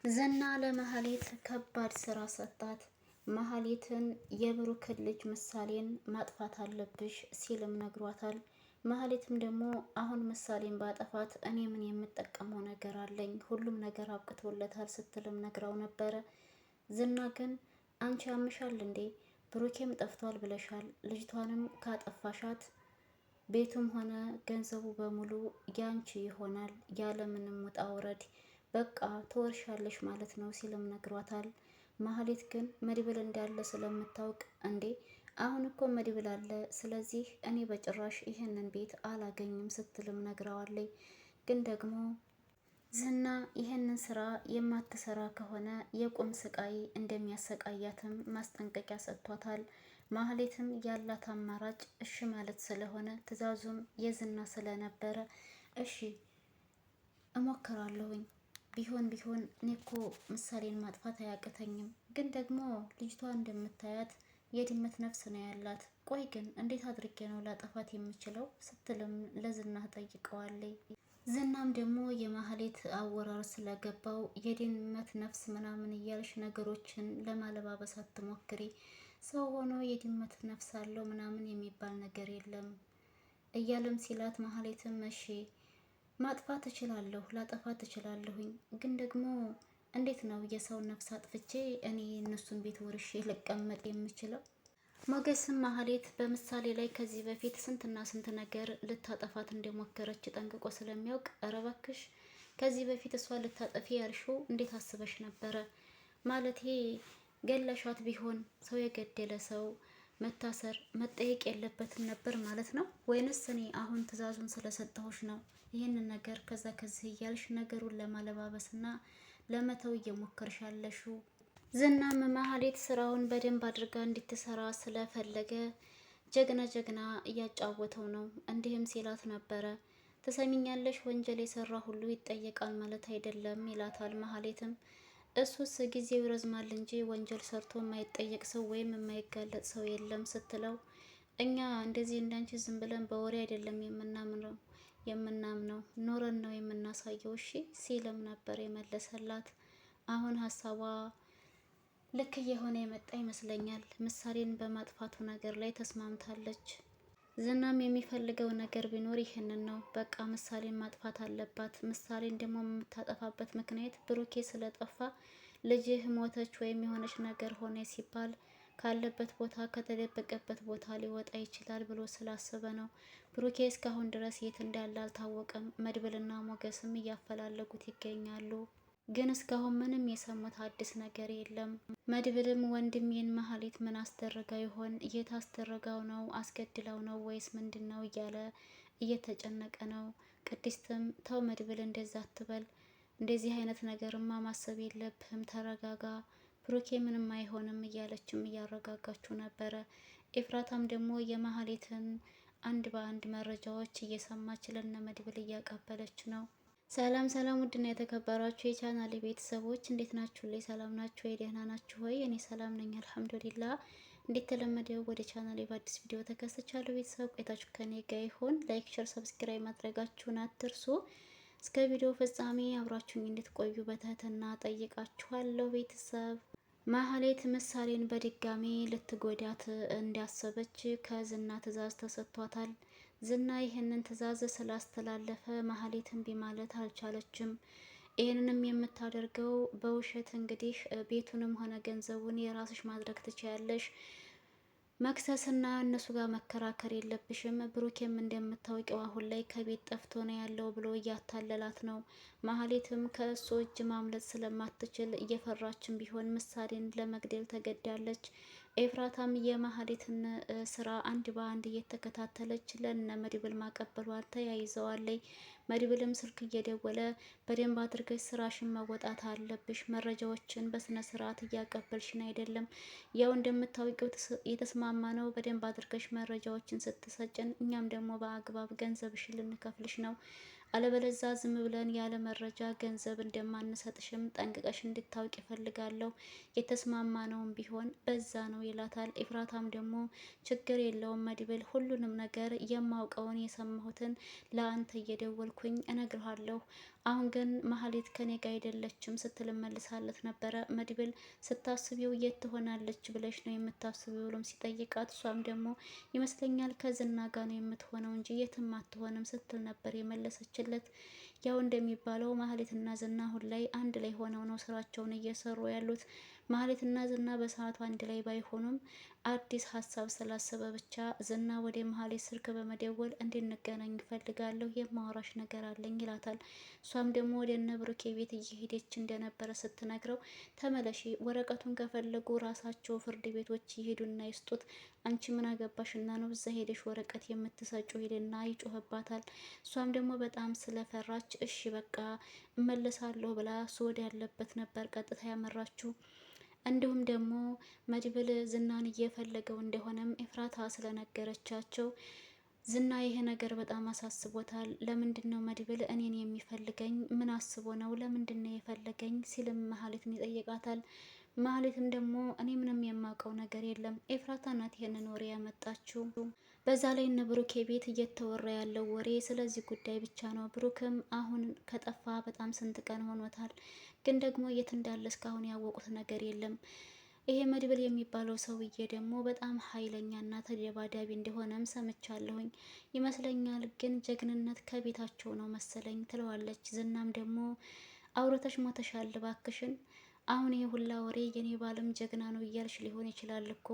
ዝና ለመሀሌት ከባድ ስራ ሰጣት። መሀሌትን የብሩክን ልጅ ምሳሌን ማጥፋት አለብሽ ሲልም ነግሯታል። መሀሌትም ደግሞ አሁን ምሳሌን ባጠፋት እኔ ምን የምጠቀመው ነገር አለኝ? ሁሉም ነገር አብቅቶለታል ስትልም ነግራው ነበረ። ዝና ግን አንቺ ያምሻል እንዴ? ብሩኬም ጠፍቷል ብለሻል። ልጅቷንም ካጠፋሻት ቤቱም ሆነ ገንዘቡ በሙሉ ያንቺ ይሆናል ያለምንም ውጣ ውረድ በቃ ትወርሻለሽ ማለት ነው ሲልም ነግሯታል። ማህሌት ግን መድብል እንዳለ ስለምታውቅ እንዴ አሁን እኮ መድብል አለ፣ ስለዚህ እኔ በጭራሽ ይህንን ቤት አላገኝም ስትልም ነግረዋለይ። ግን ደግሞ ዝና ይህንን ስራ የማትሰራ ከሆነ የቁም ስቃይ እንደሚያሰቃያትም ማስጠንቀቂያ ሰጥቷታል። ማህሌትም ያላት አማራጭ እሺ ማለት ስለሆነ ትዕዛዙም የዝና ስለነበረ እሺ እሞክራለሁኝ ቢሆን እኔ እኮ ምሳሌን ማጥፋት አያቅተኝም፣ ግን ደግሞ ልጅቷ እንደምታያት የድመት ነፍስ ነው ያላት። ቆይ ግን እንዴት አድርጌ ነው ላጠፋት የምችለው ስትልም ለዝና ጠይቀዋለይ። ዝናም ደግሞ የማህሌት አወራር ስለገባው የድመት ነፍስ ምናምን እያልሽ ነገሮችን ለማለባበስ አትሞክሪ፣ ሰው ሆኖ የድመት ነፍስ አለው ምናምን የሚባል ነገር የለም እያለም ሲላት ማህሌትም እሺ ማጥፋት እችላለሁ፣ ላጠፋት እችላለሁኝ፣ ግን ደግሞ እንዴት ነው የሰውን ነፍስ አጥፍቼ እኔ እነሱን ቤት ወርሼ ልቀመጥ የምችለው? ሞገስም ማህሌት በምሳሌ ላይ ከዚህ በፊት ስንትና ስንት ነገር ልታጠፋት እንደሞከረች ጠንቅቆ ስለሚያውቅ ኧረ እባክሽ ከዚህ በፊት እሷ ልታጠፊ ያልሽው እንዴት አስበሽ ነበረ? ማለቴ ገለሻት ቢሆን ሰው የገደለ ሰው መታሰር መጠየቅ የለበትም ነበር ማለት ነው? ወይንስ እኔ አሁን ትዕዛዙን ስለሰጠሁሽ ነው ይህንን ነገር ከዚህ እያልሽ ነገሩን ለማለባበስና ለመተው እየሞከርሽ ያለሽው? ዝናም ማህሌት ስራውን በደንብ አድርጋ እንድትሰራ ስለፈለገ ጀግና እያጫወተው ነው። እንዲህም ሲላት ነበረ፣ ትሰሚኛለሽ፣ ወንጀል የሰራ ሁሉ ይጠየቃል ማለት አይደለም ይላታል። ማህሌትም እሱስ ጊዜው ይረዝማል እንጂ ወንጀል ሰርቶ የማይጠየቅ ሰው ወይም የማይጋለጥ ሰው የለም ስትለው፣ እኛ እንደዚህ እንዳንቺ ዝም ብለን በወሬ አይደለም የምናምነው ኖረን ነው የምናሳየው እሺ ሲልም ነበር የመለሰላት። አሁን ሀሳቧ ልክ እየሆነ የመጣ ይመስለኛል። ምሳሌን በማጥፋቱ ነገር ላይ ተስማምታለች። ዝናም የሚፈልገው ነገር ቢኖር ይህንን ነው። በቃ ምሳሌን ማጥፋት አለባት። ምሳሌን ደግሞ የምታጠፋበት ምክንያት ብሩኬ ስለጠፋ ልጅህ ሞተች ወይም የሆነች ነገር ሆነ ሲባል ካለበት ቦታ ከተደበቀበት ቦታ ሊወጣ ይችላል ብሎ ስላሰበ ነው። ብሩኬ እስካሁን ድረስ የት እንዳለ አልታወቀም። መድብልና ሞገስም እያፈላለጉት ይገኛሉ። ግን እስካሁን ምንም የሰሙት አዲስ ነገር የለም። መድብልም ወንድሜን ማህሌት ምን አስደረጋ ይሆን? የት አስደረጋው ነው? አስገድላው ነው ወይስ ምንድን ነው እያለ እየተጨነቀ ነው። ቅድስትም ተው መድብል እንደዛ አትበል፣ እንደዚህ አይነት ነገርማ ማሰብ የለብህም ተረጋጋ፣ ብሩኬ ምንም አይሆንም እያለችም እያረጋጋችው ነበረ። ኤፍራታም ደግሞ የማህሌትን አንድ በአንድ መረጃዎች እየሰማች ለነ መድብል እያቀበለች ነው። ሰላም ሰላም፣ ውድና የተከበራችሁ የቻናሌ ቤተሰቦች እንዴት ናችሁ? ላይ ሰላም ናችሁ ወይ? ደህና ናችሁ ወይ? እኔ ሰላም ነኝ አልሐምዱሊላ። እንደተለመደው ወደ ቻናሌ በአዲስ ቪዲዮ ተከስቻለሁ። ቤተሰብ ቆይታችሁ ከኔ ጋር ይሁን። ላይክ፣ ሸር፣ ሰብስክራይብ ማድረጋችሁን አትርሱ። እስከ ቪዲዮ ፍጻሜ አብራችሁኝ እንድትቆዩ በትህትና ጠይቃችኋለሁ። ቤተሰብ ማህሌት ምሳሌን በድጋሚ ልትጎዳት እንዳሰበች ከዝና ትዕዛዝ ተሰጥቷታል። ዝና ይህንን ትዕዛዝ ስላስተላለፈ ማህሌት እምቢ ማለት አልቻለችም። ይህንንም የምታደርገው በውሸት እንግዲህ ቤቱንም ሆነ ገንዘቡን የራስሽ ማድረግ ትችያለሽ፣ መክሰስና እነሱ ጋር መከራከር የለብሽም። ብሩኬም እንደምታውቂው አሁን ላይ ከቤት ጠፍቶ ነው ያለው ብሎ እያታለላት ነው። ማህሌትም ከእሱ እጅ ማምለጥ ስለማትችል እየፈራችን ቢሆን ምሳሌን ለመግደል ተገዳለች። ኤፍራታም የማህሌትን ስራ አንድ በአንድ እየተከታተለች ለነ መድብል ማቀበሏን ተያይዘዋለይ። መድብልም ስልክ እየደወለ በደንብ አድርገሽ ስራሽን መወጣት አለብሽ፣ መረጃዎችን በስነ ስርዓት እያቀበልሽን አይደለም፣ ያው እንደምታውቂው የተስማማ ነው በደንብ አድርገሽ መረጃዎችን ስትሰጭን እኛም ደግሞ በአግባብ ገንዘብሽን ልንከፍልሽ ነው፣ አለበለዛ ዝም ብለን ያለ መረጃ ገንዘብ እንደማንሰጥሽም ጠንቅቀሽ እንድታውቅ ይፈልጋለሁ። የተስማማነውም ቢሆን በዛ ነው ይላታል። ኤፍራታም ደግሞ ችግር የለውም መድብል፣ ሁሉንም ነገር የማውቀውን የሰማሁትን ለአንተ እየደወልኩኝ እነግርሃለሁ። አሁን ግን ማህሌት ከኔ ጋር አይደለችም ስትል መልሳለት ነበረ። መድብል ስታስቢው የት ትሆናለች ብለሽ ነው የምታስቢው ብሎም ሲጠይቃት እሷም ደግሞ ይመስለኛል ከዝና ጋር ነው የምትሆነው እንጂ የትም አትሆንም ስትል ነበር የመለሰችለት። ያው እንደሚባለው ማህሌትና ዝና አሁን ላይ አንድ ላይ ሆነው ነው ስራቸውን እየሰሩ ያሉት። ማህሌትና ዝና በሰዓቱ አንድ ላይ ባይሆኑም አዲስ ሀሳብ ስላሰበ ብቻ ዝና ወደ ማህሌት ስልክ በመደወል እንድንገናኝ እፈልጋለሁ የማወራሽ ነገር አለኝ ይላታል። እሷም ደግሞ ወደ እነ ብሩኬ ቤት እየሄደች እንደነበረ ስትነግረው ተመለሺ፣ ወረቀቱን ከፈለጉ ራሳቸው ፍርድ ቤቶች ይሄዱና ይስጡት፣ አንቺ ምን አገባሽና ነው እዛ ሄደሽ ወረቀት የምትሰጩ ሄደና ይጮህባታል። እሷም ደግሞ በጣም ስለፈራች እሺ በቃ እመለሳለሁ ብላ እሱ ወደ ያለበት ነበር ቀጥታ ያመራችው። እንዲሁም ደግሞ መድብል ዝናን እየፈለገው እንደሆነም ኤፍራታ ስለነገረቻቸው ዝና ይሄ ነገር በጣም አሳስቦታል። ለምንድን ነው መድብል እኔን የሚፈልገኝ? ምን አስቦ ነው? ለምንድን ነው የፈለገኝ? ሲልም መሀሌትን ይጠይቃታል። መሀሌትም ደግሞ እኔ ምንም የማውቀው ነገር የለም፣ ኤፍራታ ናት ይሄንን ወሬ ያመጣችው። በዛ ላይ እነ ብሩኬ ቤት እየተወራ ያለው ወሬ ስለዚህ ጉዳይ ብቻ ነው። ብሩክም አሁን ከጠፋ በጣም ስንት ቀን ሆኖታል፣ ግን ደግሞ የት እንዳለ እስካሁን ያወቁት ነገር የለም። ይሄ መድብል የሚባለው ሰውዬ ደግሞ በጣም ኃይለኛና ተደባዳቢ እንደሆነም ሰምቻለሁኝ ይመስለኛል፣ ግን ጀግንነት ከቤታቸው ነው መሰለኝ ትለዋለች። ዝናም ደግሞ አውርተሽ ሞተሻል ባክሽን፣ አሁን ይህ ሁላ ወሬ የኔ ባለም ጀግና ነው እያልሽ ሊሆን ይችላል እኮ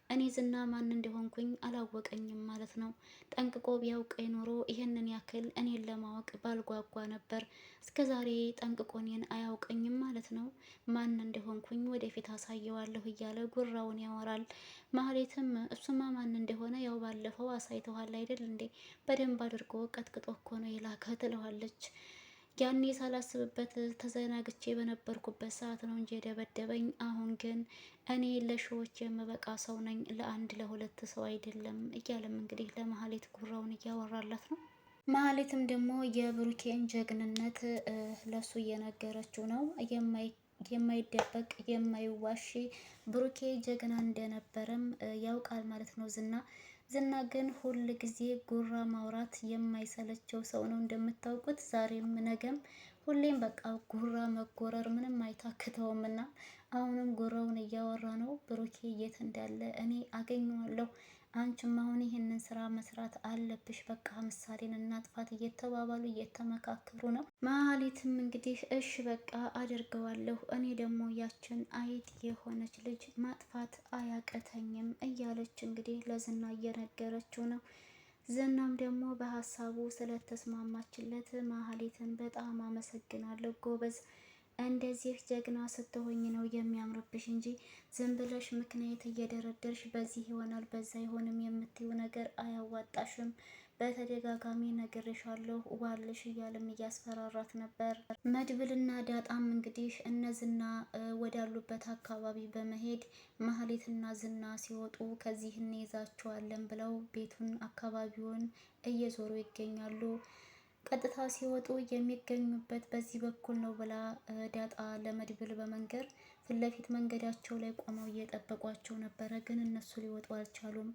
እኔ ዝና ማን እንደሆንኩኝ አላወቀኝም ማለት ነው። ጠንቅቆ ቢያውቀኝ ኖሮ ይህንን ያክል እኔን ለማወቅ ባልጓጓ ነበር። እስከ ዛሬ ጠንቅቆ እኔን አያውቀኝም ማለት ነው። ማን እንደሆንኩኝ ወደፊት አሳየዋለሁ እያለ ጉራውን ያወራል። ማህሌትም እሱማ ማን እንደሆነ ያው ባለፈው አሳይተዋል አይደል እንዴ? በደንብ አድርጎ ቀጥቅጦ እኮ ነው የላከ ትለዋለች። ያኔ ሳላስብበት ተዘናግቼ በነበርኩበት ሰዓት ነው እንጂ የደበደበኝ። አሁን ግን እኔ ለሺዎች የምበቃ ሰው ነኝ፣ ለአንድ ለሁለት ሰው አይደለም እያለም እንግዲህ ለመሀሌት ጉራውን እያወራላት ነው። መሀሌትም ደግሞ የብሩኬን ጀግንነት ለሱ እየነገረችው ነው። የማይደበቅ የማይዋሽ ብሩኬ ጀግና እንደነበረም ያውቃል ማለት ነው ዝና። ዝና ግን ሁል ጊዜ ጉራ ማውራት የማይሰለቸው ሰው ነው እንደምታውቁት። ዛሬም ነገም ሁሌም በቃ ጉራ መጎረር ምንም አይታክተውም እና አሁንም ጉራውን እያወራ ነው። ብሩኬ የት እንዳለ እኔ አገኘዋለሁ፣ አንቺም አሁን ይህንን ስራ መስራት አለብሽ፣ በቃ ምሳሌን እናጥፋት እየተባባሉ እየተመካከሩ ነው። መሀሊትም እንግዲህ እሽ በቃ አድርገዋለሁ፣ እኔ ደግሞ ያችን አይጥ የሆነች ልጅ ማጥፋት አያቀተኝም እያለች እንግዲህ ለዝና እየነገረችው ነው። ዝናም ደግሞ በሀሳቡ ስለተስማማችለት መሀሊትን በጣም አመሰግናለሁ ጎበዝ፣ እንደዚህ ጀግና ስትሆኝ ነው የሚያምርብሽ እንጂ ዝም ብለሽ ምክንያት እየደረደርሽ በዚህ ይሆናል በዛ አይሆንም የምትዩ ነገር አያዋጣሽም። በተደጋጋሚ ነግሬሻለሁ ዋልሽ እያለም እያስፈራራት ነበር። መድብልና ዳጣም እንግዲህ እነዝና ወዳሉበት አካባቢ በመሄድ ማህሌትና ዝና ሲወጡ ከዚህ እንይዛቸዋለን ብለው ቤቱን አካባቢውን እየዞሩ ይገኛሉ። ቀጥታ ሲወጡ የሚገኙበት በዚህ በኩል ነው ብላ ዳጣ ለመድብል በመንገር ፊት ለፊት መንገዳቸው ላይ ቆመው እየጠበቋቸው ነበረ፣ ግን እነሱ ሊወጡ አልቻሉም።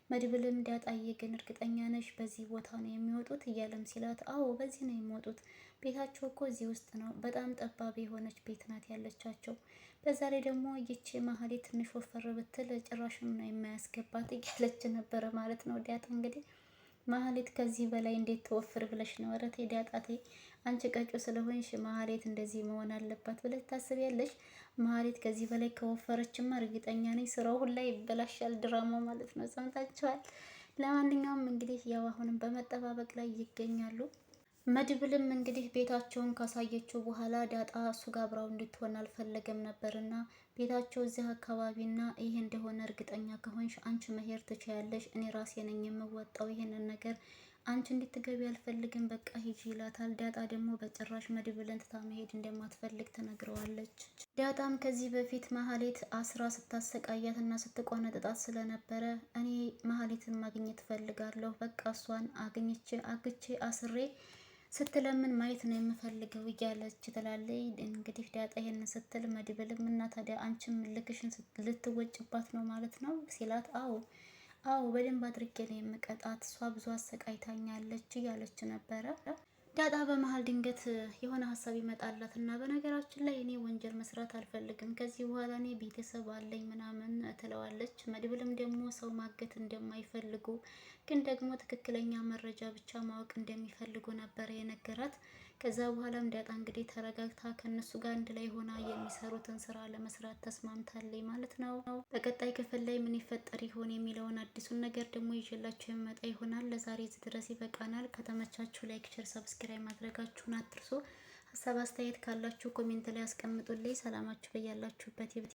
መድብልም ዳጣዬ ግን እርግጠኛ ነሽ በዚህ ቦታ ነው የሚወጡት እያለም ሲላት፣ አዎ በዚህ ነው የሚወጡት፣ ቤታቸው እኮ እዚህ ውስጥ ነው፣ በጣም ጠባብ የሆነች ቤት ናት ያለቻቸው። በዛ ላይ ደግሞ ይቺ ማህሌት ትንሽ ወፈር ብትል ጭራሽም ነው የማያስገባት እያለች ነበረ ማለት ነው ዳጣ እንግዲህ ማህሌት ከዚህ በላይ እንዴት ተወፍር ብለሽ ነው? ኧረ ተይ ዳጣቴ፣ አንቺ ቀጮ ስለሆንሽ ማህሌት እንደዚህ መሆን አለባት ብለሽ ታስቢያለሽ? ማህሌት ከዚህ በላይ ከወፈረችማ እርግጠኛ ነኝ ስራው ሁላ ይበላሻል፣ ድራማው ማለት ነው። ሰምታችኋል። ለማንኛውም እንግዲህ ያው አሁንም በመጠባበቅ ላይ ይገኛሉ። መድብልም እንግዲህ ቤታቸውን ካሳየችው በኋላ ዳጣ እሱ ጋር አብራው እንድትሆን አልፈለገም ነበርና ቤታቸው እዚህ አካባቢና ይሄ እንደሆነ እርግጠኛ ከሆንሽ አንቺ መሄድ ትችያለሽ፣ እኔ ራሴ ነኝ የምወጣው ይሄንን ነገር፣ አንቺ እንድትገቢ አልፈልግም፣ በቃ ሂጂ ይላታል። ዳጣ ደግሞ በጭራሽ መድብልን ትታ መሄድ እንደማትፈልግ ትነግረዋለች። ዳጣም ከዚህ በፊት ማህሌት አስራ ስታሰቃያትና ስትቆነጥጣት ስለነበረ እኔ ማህሌትን ማግኘት እፈልጋለሁ፣ በቃ እሷን አግቼ አስሬ ስትለምን ማየት ነው የምፈልገው እያለች ትላለች። እንግዲህ ዳጣ ይሄንን ስትል መድብልም እና ታዲያ አንቺም ልክሽን ልትወጭባት ነው ማለት ነው ሲላት፣ አዎ በደንብ አድርጌ ነው የምቀጣት፣ እሷ ብዙ አሰቃይታኛለች እያለች ነበረ። ዳጣ በመሀል ድንገት የሆነ ሀሳብ ይመጣላት እና በነገራችን ላይ እኔ ወንጀል መስራት አልፈልግም፣ ከዚህ በኋላ እኔ ቤተሰብ አለኝ ምናምን ትለዋለች። መድብልም ደግሞ ሰው ማገት እንደማይፈልጉ ግን ደግሞ ትክክለኛ መረጃ ብቻ ማወቅ እንደሚፈልጉ ነበር የነገራት። ከዛ በኋላም ዳጣ እንግዲህ ተረጋግታ ከነሱ ጋር አንድ ላይ ሆና የሚሰሩትን ስራ ለመስራት ተስማምታለች ማለት ነው። በቀጣይ ክፍል ላይ ምን ይፈጠር ይሆን የሚለውን አዲሱን ነገር ደግሞ ይዤላችሁ የመጣ ይሆናል። ለዛሬ እዚህ ድረስ ይበቃናል። ከተመቻችሁ ላይክ፣ ሸር፣ ሰብስክራይብ ማድረጋችሁን አትርሱ። ሀሳብ አስተያየት ካላችሁ ኮሜንት ላይ አስቀምጡልኝ። ሰላማችሁ በያላችሁበት